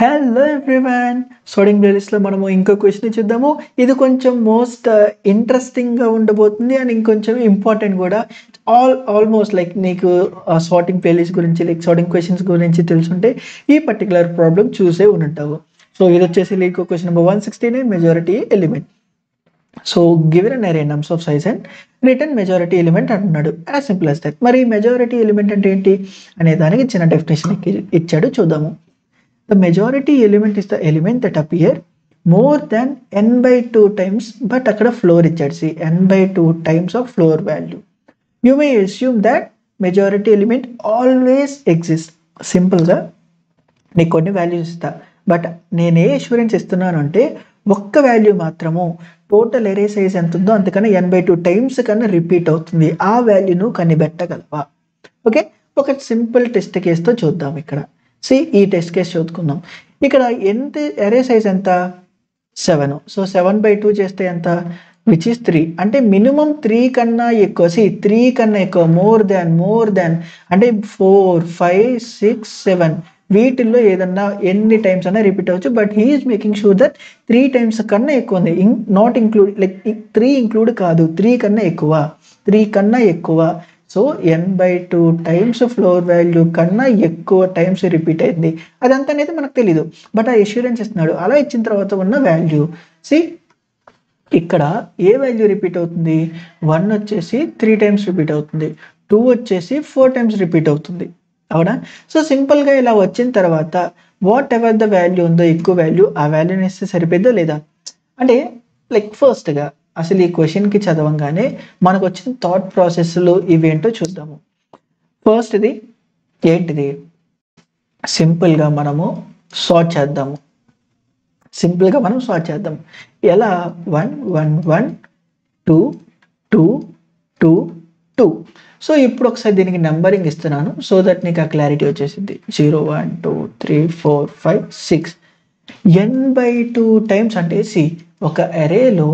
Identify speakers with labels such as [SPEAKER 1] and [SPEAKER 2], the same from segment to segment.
[SPEAKER 1] Hello everyone, సోడింగ్ ప్లేలిస్ట్లో మనము ఇంకో క్వశ్చన్ చూద్దాము. ఇది కొంచెం మోస్ట్ ఇంట్రెస్టింగ్గా ఉండబోతుంది అండ్ ఇంకొంచెం ఇంపార్టెంట్ కూడా. ఆల్మోస్ట్ లైక్ నీకు సార్టింగ్ ప్లేలిస్ట్ గురించి లైక్ సార్టింగ్ క్వశ్చన్స్ గురించి తెలుసుంటే ఈ పర్టికులర్ ప్రాబ్లం చూసే ఉంటావు. సో ఇది వచ్చేసి like question number 169, majority element. So given an array nums of size and return majority element అంటున్నాడు. As simple as that. మరి మెజారిటీ ఎలిమెంట్ అంటే ఏంటి అనే దానికి చిన్న డెఫినేషన్ ఇచ్చాడు, చూద్దాము. The majority element is the element that appear more than n by 2 times, but akkada floor ichadu. See, n by 2 times of floor value. You may assume that majority element always exists. Simple ga nee konni values ista, but nenu A assurance ఇస్తున్నాను అంటే ఒక్క value మాత్రము total array size ఎంత ఉందో అంతకన్నా n by 2 times కన్నా repeat అవుతుంది. ఆ వాల్యూను కనిపెట్టగలవా? ఓకే, ఒక సింపుల్ టెస్ట్ కేసుతో చూద్దాం. ఇక్కడ ఈ టెస్ట్ కేసు చూసుకుందాం. ఇక్కడ ఎంత అరే సైజ్ ఎంత? 7. సో 7 by 2 చేస్తే ఎంత? Which is 3. అంటే మినిమం 3 కన్నా ఎక్కువ. 3 కన్నా ఎక్కువ, మోర్ దాన్ అంటే 4, 5, 6, 7 వీటిల్లో ఏదన్నా ఎన్ని టైమ్స్ అన్నా రిపీట్ అవ్వచ్చు. But he is making sure that 3 times కన్నా ఎక్కువ ఉంది. నాట్ ఇంక్లూడ్ లైక్ 3 ఇంక్లూడ్ కాదు, 3 కన్నా ఎక్కువ. So n by 2 times floor value కన్నా ఎక్కువ టైమ్స్ రిపీట్ అయింది. అదంతా అనేది మనకు తెలీదు, బట్ ఆ ఎష్యూరెన్స్ ఇస్తున్నాడు. అలా ఇచ్చిన తర్వాత ఉన్న వాల్యూ ఇక్కడ ఏ వాల్యూ రిపీట్ అవుతుంది? 1 వచ్చేసి 3 times రిపీట్ అవుతుంది, 2 వచ్చేసి 4 times రిపీట్ అవుతుంది, అవునా? సో సింపుల్గా ఇలా వచ్చిన తర్వాత వాట్ ఎవర్ ద వాల్యూ ఉందో ఎక్కువ వాల్యూ, ఆ వాల్యూని ఇస్తే సరిపోద్దా లేదా? అంటే లైక్ ఫస్ట్గా అసలు ఈ క్వశ్చన్కి చదవంగానే మనకు వచ్చిన థాట్ ప్రాసెస్లు ఇవేంటో చూద్దాము. ఫస్ట్ ఇది ఏంటిది? సింపుల్గా మనము సార్ట్ చేద్దాము. ఎలా? 1 1 1 2 2 2 2. సో ఇప్పుడు ఒకసారి దీనికి నెంబరింగ్ ఇస్తున్నాను సో దట్ నీకు ఆ క్లారిటీ వచ్చేసింది. 0 1 2 3 4 5 6 n by 2 times అంటే ఒక అరేలో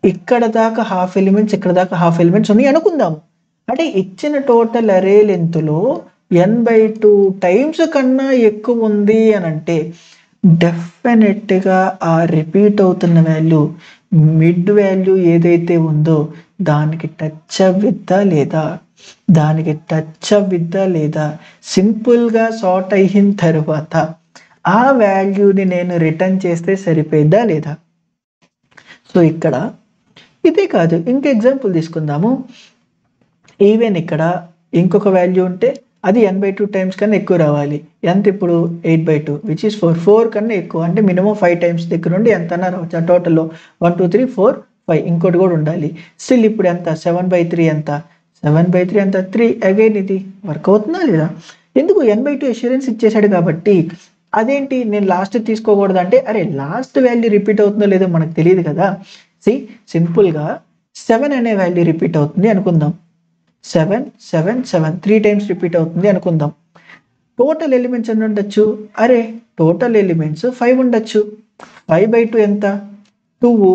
[SPEAKER 1] ఇక్కడ దాకా హాఫ్ ఎలిమెంట్స్, ఇక్కడ దాకా హాఫ్ ఎలిమెంట్స్ ఉన్నాయి అనుకుందాము. అంటే ఇచ్చిన టోటల్ అరే లెంత్లో n by 2 times కన్నా ఎక్కువ ఉంది అని అంటే డెఫినెట్గా ఆ రిపీట్ అవుతున్న వాల్యూ మిడ్ వాల్యూ ఏదైతే ఉందో దానికి టచ్ అవ్విద్దా లేదా? సింపుల్గా సార్ట్ అయిన తర్వాత ఆ వాల్యూని నేను రిటర్న్ చేస్తే సరిపోయిద్దా లేదా? సో ఇక్కడ ఇదే కాదు, ఇంక ఎగ్జాంపుల్ తీసుకుందాము. ఈవెన్ ఇక్కడ ఇంకొక వాల్యూ ఉంటే అది n by 2 times కన్నా ఎక్కువ రావాలి. ఎంత ఇప్పుడు? 8 by 2 విచ్ ఈస్ 4 కన్నా ఎక్కువ. అంటే మినిమం 5 times దగ్గర నుండి ఎంత అన్నా రావచ్చు. ఆ టోటల్లో 1 2 3 4 5 ఇంకోటి కూడా ఉండాలి. స్టిల్ ఇప్పుడు ఎంత? 7 by 3 ఎంత? 7 by 3 ఎంత? 3. అగైన్ ఇది వర్క్ అవుతుందా లేదా? ఎందుకు? n by 2 అష్యూరెన్స్ ఇచ్చేసాడు కాబట్టి. అదేంటి నేను లాస్ట్ తీసుకోకూడదు అంటే, అరే లాస్ట్ వాల్యూ రిపీట్ అవుతుందో లేదో మనకు తెలియదు కదా. సింపుల్గా 7 అనే వాల్యూ రిపీట్ అవుతుంది అనుకుందాం. 7 7 7 3 times రిపీట్ అవుతుంది అనుకుందాం. టోటల్ ఎలిమెంట్స్ ఎన్ని ఉండొచ్చు? అరే టోటల్ ఎలిమెంట్స్ 5 ఉండొచ్చు. 5 by 2 ఎంత? 2.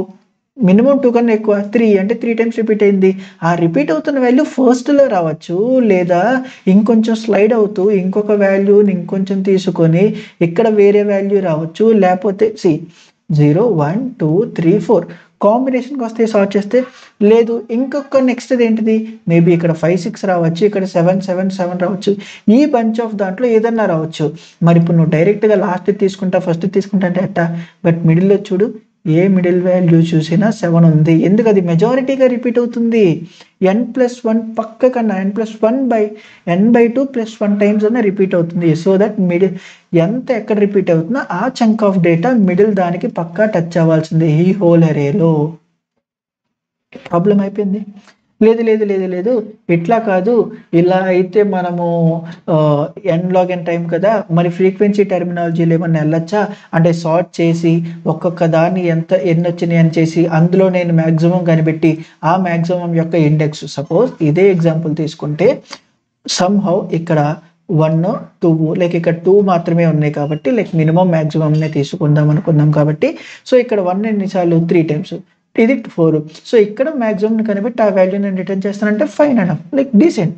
[SPEAKER 1] మినిమం 2 కన్నా ఎక్కువ 3 అంటే 3 times రిపీట్ అయింది. ఆ రిపీట్ అవుతున్న వాల్యూ ఫస్ట్లో రావచ్చు, లేదా ఇంకొంచెం స్లైడ్ అవుతూ ఇంకొక వాల్యూని ఇంకొంచెం తీసుకొని ఇక్కడ వేరే వాల్యూ రావచ్చు. లేకపోతే 0 1 2 3 4 కాంబినేషన్కి వస్తే సార్ట్ చేస్తే లేదు. ఇంకొక నెక్స్ట్ ఏంటిది? మేబీ ఇక్కడ 5 6 రావచ్చు, ఇక్కడ 7 7 7 రావచ్చు. ఈ బంచ్ ఆఫ్ దాంట్లో ఏదన్నా రావచ్చు. మరి ఇప్పుడు నువ్వు డైరెక్ట్గా లాస్ట్ తీసుకుంటా ఫస్ట్ తీసుకుంటా అంటే ఎట్టా? బట్ మిడిల్లో చూడు, ఏ మిడిల్ వాల్యూ చూసినా 7 ఉంది. ఎందుకు? అది మెజారిటీగా రిపీట్ అవుతుంది. n+1 పక్క కన్నా n by 2 + 1 times అన్న రిపీట్ అవుతుంది. సో దట్ మిడిల్ ఎంత ఎక్కడ రిపీట్ అవుతుందో ఆ చంక్ ఆఫ్ డేటా మిడిల్ దానికి పక్కా టచ్ అవ్వాల్సిందే ఈ హోల్ అరేలో. ప్రాబ్లం అయిపోయింది. లేదు ఇట్లా కాదు, ఇలా అయితే మనము n log n టైం కదా, మరి ఫ్రీక్వెన్సీ టెర్మినాలజీలో ఏమన్నా వెళ్ళొచ్చా? అంటే సార్ట్ చేసి ఒక్కొక్క దాన్ని ఎంత ఎన్ని వచ్చినాయి అని చేసి అందులో నేను మ్యాక్సిమం కనిపెట్టి ఆ మ్యాక్సిమం యొక్క ఇండెక్స్. సపోజ్ ఇదే ఎగ్జాంపుల్ తీసుకుంటే సమ్హౌ ఇక్కడ 1 2 లైక్ ఇక్కడ 2 మాత్రమే ఉన్నాయి కాబట్టి లైక్ మినిమం మ్యాక్సిమంనే తీసుకుందాం అనుకున్నాం కాబట్టి. సో ఇక్కడ 1 ఎన్నిసార్లు? 3 times. ఇది 4. సో ఇక్కడ మ్యాక్సిమం కనిపెట్టి ఆ వాల్యూ నేను రిటర్న్ చేస్తానంటే ఫైన్ అన్న, లైక్ డీసెంట్.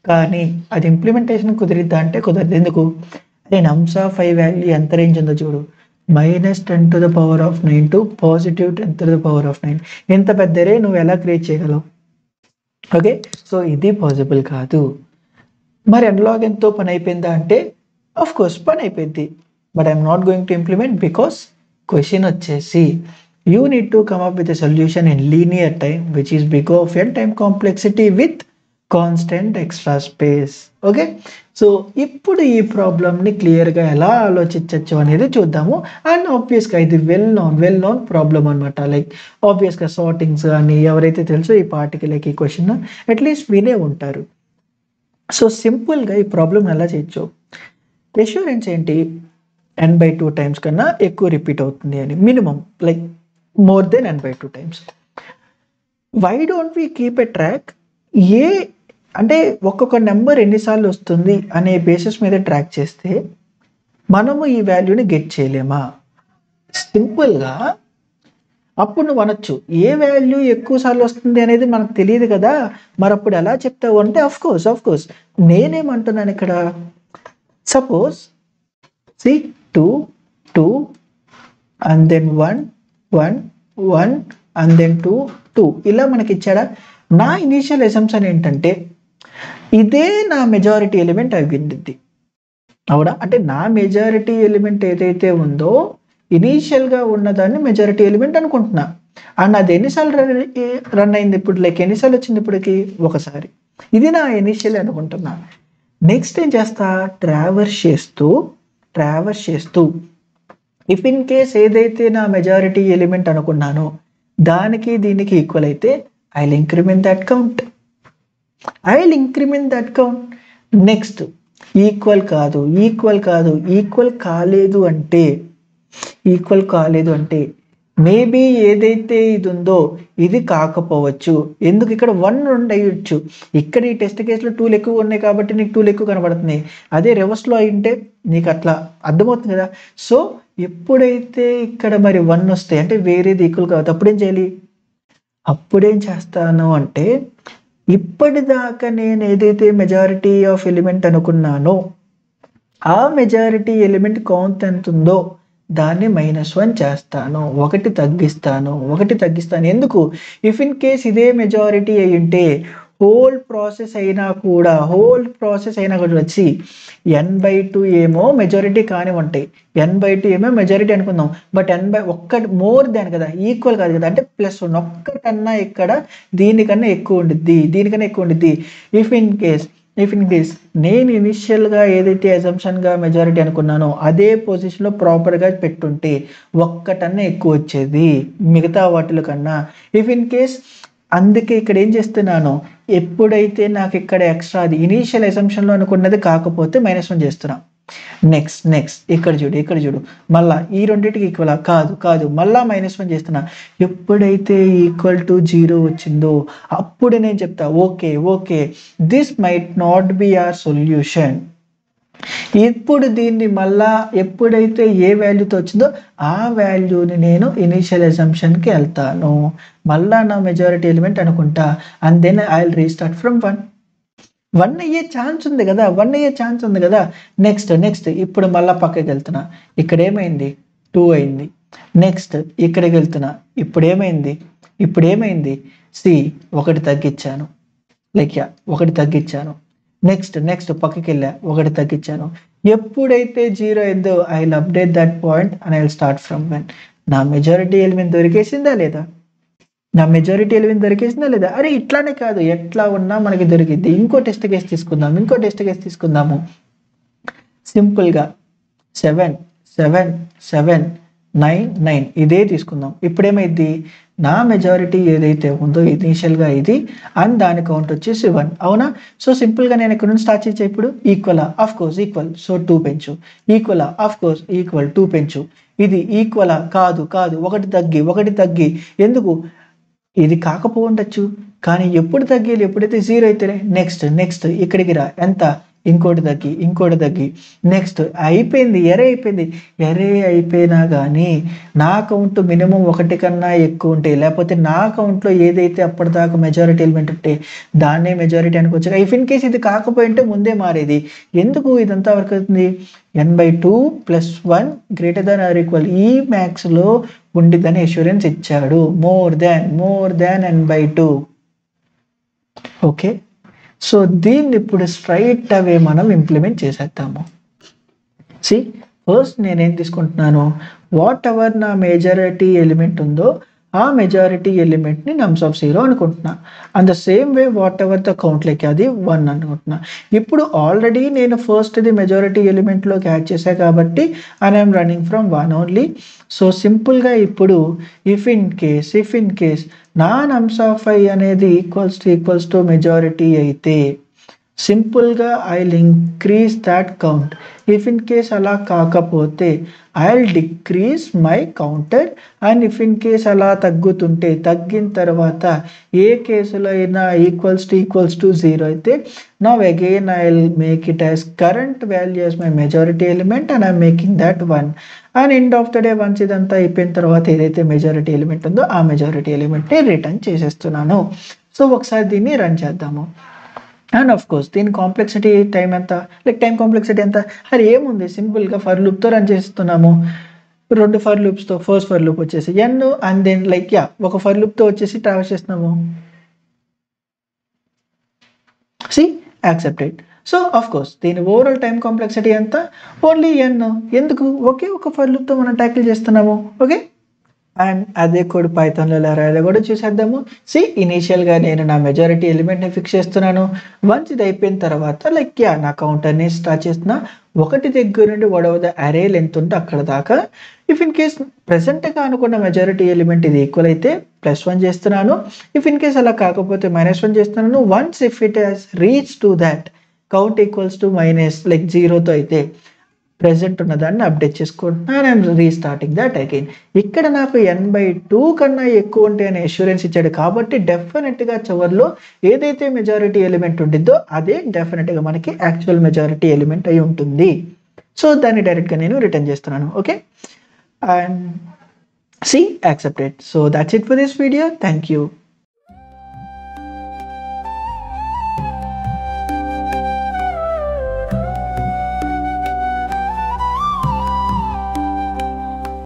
[SPEAKER 1] కానీ అది ఇంప్లిమెంటేషన్ కుదిరిద్దా అంటే కుదరదు. ఎందుకు? అరే నమ్స్ ఆఫ్ 5 వాల్యూ ఎంత రేంజ్ ఉందో చూడు, -10⁻⁹ టు +10⁻⁹. ఎంత పెద్ద రే నువ్వు ఎలా క్రియేట్ చేయగలవు? ఓకే, సో ఇది పాసిబుల్ కాదు. మరి ఎన్లాగన్తో పని అయిపోయిందా అంటే ఆఫ్ కోర్స్ పని అయిపోయింది, but I'm not going to implement because question వచ్చేసి you need to come up with a solution in linear time which is big of n time complexity with constant extra space. Okay, so ఇప్పుడు ఈ ప్రాబ్లమ్ని క్లియర్గా ఎలా ఆలోచించవచ్చు అనేది చూద్దాము. And ఆబ్వియస్గా ఇది వెల్ నోన్ ప్రాబ్లమ్ అనమాట. లైక్ ఆబ్వియస్గా సార్టింగ్స్ కానీ ఎవరైతే తెలుసో ఈ పార్టీకి లైక్ ఈ క్వశ్చన్ అట్లీస్ట్ వినే ఉంటారు. సో సింపుల్గా ఈ ప్రాబ్లమ్ ఎలా చేయొచ్చు, ఎష్యూరెన్స్ ఏంటి, n/2 టైమ్స్ కన్నా ఎక్కువ రిపీట్ అవుతుంది అని, minimum like more than n/2 times. Why don't we keep a track, ఏ అంటే ఒక్కొక్క నెంబర్ ఎన్నిసార్లు వస్తుంది అనే బేసిస్ మీద ట్రాక్ చేస్తే మనము ఈ వాల్యూని గెట్ చేయలేమా? సింపుల్గా అప్పుడు నువ్వు అనొచ్చు ఏ వాల్యూ ఎక్కువ సార్లు వస్తుంది అనేది మనకు తెలియదు కదా, మరి అప్పుడు ఎలా చెప్తావు అంటే ఆఫ్ కోర్స్ నేనేమంటున్నాను ఇక్కడ, suppose C 2 2 and then 1 1 1 and then 2 2 ఇలా మనకి ఇచ్చాడా. నా ఇనీషియల్ అసంప్షన్ ఏంటంటే ఇదే నా మెజారిటీ ఎలిమెంట్ అయ్యింది, అవునా? అంటే నా మెజారిటీ ఎలిమెంట్ ఏదైతే ఉందో ఇనీషియల్గా ఉన్నదాన్ని మెజారిటీ ఎలిమెంట్ అనుకుంటున్నా. అండ్ అది ఎన్నిసార్లు రన్ అయింది ఇప్పుడు, లైక్ ఎన్నిసార్లు వచ్చింది ఇప్పటికి, ఒకసారి. ఇది నా ఇనీషియల్ అనుకుంటున్నా. నెక్స్ట్ ఏం చేస్తా, ట్రావర్స్ చేస్తూ ఇఫ్ ఇన్ కేస్ ఏదైతే నా మెజారిటీ ఎలిమెంట్ అనుకున్నానో దానికి దీనికి ఈక్వల్ అయితే I will increment that count. Next equal కాలేదు అంటే మేబీ ఏదైతే ఇది ఉందో ఇది కాకపోవచ్చు. ఎందుకు, ఇక్కడ 1 ఉండొచ్చు, ఇక్కడ ఈ టెస్ట్ కేసులో 2 ఎక్కువ ఉన్నాయి కాబట్టి నీకు 2 ఎక్కువ కనబడుతుంది. అదే రివర్స్లో అయింటే నీకు అట్లా అర్థమవుతుంది కదా. సో ఎప్పుడైతే ఇక్కడ మరి 1 వస్తాయి అంటే వేరేది ఈక్వల్ కావచ్చు, అప్పుడేం చేస్తాను అంటే ఇప్పటిదాకా నేను ఏదైతే మెజారిటీ ఆఫ్ ఎలిమెంట్ అనుకున్నానో ఆ మెజారిటీ ఎలిమెంట్ కౌంట్ ఎంత ఉందో దాన్ని -1 చేస్తాను, 1 తగ్గిస్తాను. ఎందుకు, ఇఫ్ ఇన్ కేస్ ఇదే మెజారిటీ అయి ఉంటే హోల్ ప్రాసెస్ అయినా కూడా వచ్చి n/2 ఏమో మెజారిటీ కాని ఉంటాయి, n/2 ఏమో మెజారిటీ అనుకుందాం. బట్ ఒక్కటి మోర్ దాన్ కదా, ఈక్వల్ కాదు కదా, అంటే +1 ఒక్కటన్నా ఇక్కడ దీనికన్నా ఎక్కువ ఉండిద్ది. ఇఫ్ ఇన్ కేస్ నేను ఇనిషియల్గా ఏదైతే అజంప్షన్గా మెజారిటీ అనుకున్నానో అదే పొజిషన్లో ప్రాపర్గా పెట్టుంటే ఒక్కటన్నా ఎక్కువ వచ్చేది మిగతా వాటిల కన్నా. ఇఫ్ ఇన్ కేస్ అందుకే ఇక్కడ ఏం చేస్తున్నాను, ఎప్పుడైతే నాకు ఇక్కడ ఎక్స్ట్రా అది ఇనీషియల్ అసంప్షన్లో అనుకున్నది కాకపోతే -1 చేస్తున్నా. నెక్స్ట్ ఇక్కడ చూడు మళ్ళా ఈ రెండింటికి ఈక్వల్ కాదు మళ్ళా -1 చేస్తున్నా. ఎప్పుడైతే =0 వచ్చిందో అప్పుడు నేను చెప్తా okay this might not be our solution. ఇప్పుడు దీన్ని మళ్ళా ఎప్పుడైతే ఏ వాల్యూతో వచ్చిందో ఆ వాల్యూని నేను ఇనీషియల్ అసంప్షన్కి వెళ్తాను, మళ్ళా నా మెజారిటీ ఎలిమెంట్ అనుకుంటా, and then I will restart from 1 అయ్యే ఛాన్స్ ఉంది కదా. నెక్స్ట్ ఇప్పుడు మళ్ళీ పక్కకి వెళ్తున్నా, ఇక్కడ ఏమైంది 2 అయింది. నెక్స్ట్ ఇక్కడికి వెళ్తున్నా, ఇప్పుడు ఏమైంది 1 తగ్గించాను, ఒకటి తగ్గించాను. నెక్స్ట్ పక్కకి వెళ్ళా, 1 తగ్గించాను. ఎప్పుడైతే 0 అయిందో I will update that point and I will start from 1. నా మెజారిటీ ఎలిమెంట్ దొరికేసిందా లేదా? అరే ఇట్లానే కాదు, ఎట్లా ఉన్నా మనకి దొరికింది. ఇంకో టెస్ట్ కేసు తీసుకుందాము. సింపుల్గా 7 7 7 9 9 ఇదే తీసుకుందాం. ఇప్పుడేమైంది, నా మెజారిటీ ఏదైతే ఉందో ఇనీషియల్గా ఇది అండ్ దాని కౌంట్ వచ్చేసి 1, అవునా? సో సింపుల్గా నేను ఇక్కడ నుంచి స్టార్ట్ చేసే ఇప్పుడు equal, of course equal, so 2 పెంచు, ఈక్వల్, ఆఫ్ కోర్స్ ఈక్వల్, 2 పెంచు. ఇది ఈక్వల్ కాదు 1 తగ్గి, ఎందుకు ఇది కాకపోవచ్చు కానీ ఎప్పుడు తగ్గేది, ఎప్పుడైతే 0 అయితే నెక్స్ట్ ఇక్కడికి రా, ఎంత ఇంకోటి తగ్గి నెక్స్ట్ అయిపోయింది, ఎరే అయిపోయింది. ఎరే అయిపోయినా కానీ నా కౌంట్ మినిమం 1 కన్నా ఎక్కువ ఉంటే, లేకపోతే నా కౌంట్లో ఏదైతే అప్పటిదాకా మెజారిటీ ఎలిమెంట్ ఉంటే దాన్నే మెజారిటీ అనుకోవచ్చు. ఇఫ్ ఇన్ కేస్ ఇది కాకపోయింటే ముందే మారేది. ఎందుకు ఇదంతా వర్క్ అవుతుంది? n/2 + 1 > ఈ మ్యాథ్స్లో ఉండిద్దని అష్యూరెన్స్ ఇచ్చాడు. More than n/2. Okay, so దీన్ని ఇప్పుడు స్ట్రైట్ అవే మనం ఇంప్లిమెంట్ చేసేద్దాము. ఫస్ట్ నేనేం తీసుకుంటున్నాను, వాట్ ఎవర్ నా మెజారిటీ ఎలిమెంట్ ఉందో ఆ మెజారిటీ ఎలిమెంట్ని నమ్స్ ఆఫ్ 0 అనుకుంటున్నా. And the same way what ever the count like అది 1 అనుకుంటున్నా. ఇప్పుడు ఆల్రెడీ నేను ఫస్ట్ది మెజారిటీ ఎలిమెంట్లోకి యాడ్ చేశా కాబట్టి and I'm running from 1 only. So సింపుల్గా ఇప్పుడు ఇఫ్ ఇన్ కేస్ నా నమ్స్ ఆఫ్ i అనేది ఈక్వల్స్ టు మెజారిటీ అయితే సింపుల్గా I'll increase that count. If in case అలా కాకపోతే I'll decrease my counter. And if in case అలా తగ్గిన తర్వాత ఏ కేసులో అయినా ఈక్వల్స్ టు 0 అయితే now again I'll make it as current value as my majority element and I'm making that 1. And end of the day once ఇదంతా అయిపోయిన తర్వాత ఏదైతే మెజారిటీ ఎలిమెంట్ ఉందో ఆ మెజారిటీ ఎలిమెంట్ని రిటర్న్ చేసేస్తున్నాను. సో ఒకసారి దీన్ని రన్ చేద్దాము. అండ్ ఆఫ్ కోర్స్ దీని కాంప్లెక్సిటీ టైం ఎంత, టైం కాంప్లెక్సిటీ ఎంత, అది ఏముంది, సింపుల్గా ఫర్ లూప్తో రన్ చేస్తున్నాము. 2 ఫర్ లూప్స్తో, ఫస్ట్ ఫర్ లూప్ వచ్చేసి n అండ్ దెన్ ఒక ఫర్ లూప్తో వచ్చేసి ట్రావెల్స్ చేస్తున్నాము. యాక్సెప్టెడ్. సో ఆఫ్ కోర్స్ దీని ఓవరాల్ టైం కాంప్లెక్సిటీ ఎంత, ఓన్లీ n. ఎందుకు, ఒక ఫర్ లూప్తో మనం ట్యాకిల్ చేస్తున్నాము. ఓకే, అండ్ అదే కోడ్ పైథాన్లో ఎలా రాయాలో కూడా చూసేద్దాము. ఇనీషియల్గా నేను నా మెజారిటీ ఎలిమెంట్ని ఫిక్స్ చేస్తున్నాను. వన్స్ ఇది అయిపోయిన తర్వాత నా కౌంటర్ని స్టార్ట్ చేస్తున్నా. 1 దగ్గర నుండి వడవద అరే లెంత్ ఉంటే అక్కడ దాకా. ఇఫ్ ఇన్ కేస్ ప్రెసెంట్గా అనుకున్న మెజారిటీ ఎలిమెంట్ ఇది ఈక్వల్ అయితే +1 చేస్తున్నాను. ఇఫ్ ఇన్ కేస్ అలా కాకపోతే -1 చేస్తున్నాను. Once if it has reach to that count equals to -0తో అయితే ప్రెసెంట్ ఉన్నదాన్ని అప్డేట్ చేసుకుంటున్నాను. I'm restarting that again. ఇక్కడ నాకు n/2 కన్నా ఎక్కువ ఉంటే అని అష్యూరెన్స్ ఇచ్చాడు కాబట్టి డెఫినెట్గా చివరిలో ఏదైతే మెజారిటీ ఎలిమెంట్ ఉండిద్దో అదే డెఫినెట్గా మనకి యాక్చువల్ మెజారిటీ ఎలిమెంట్ అయి ఉంటుంది. సో దాన్ని డైరెక్ట్గా నేను రిటర్న్ చేస్తున్నాను. Okay, and accepted. So that's it for this video. Thank you.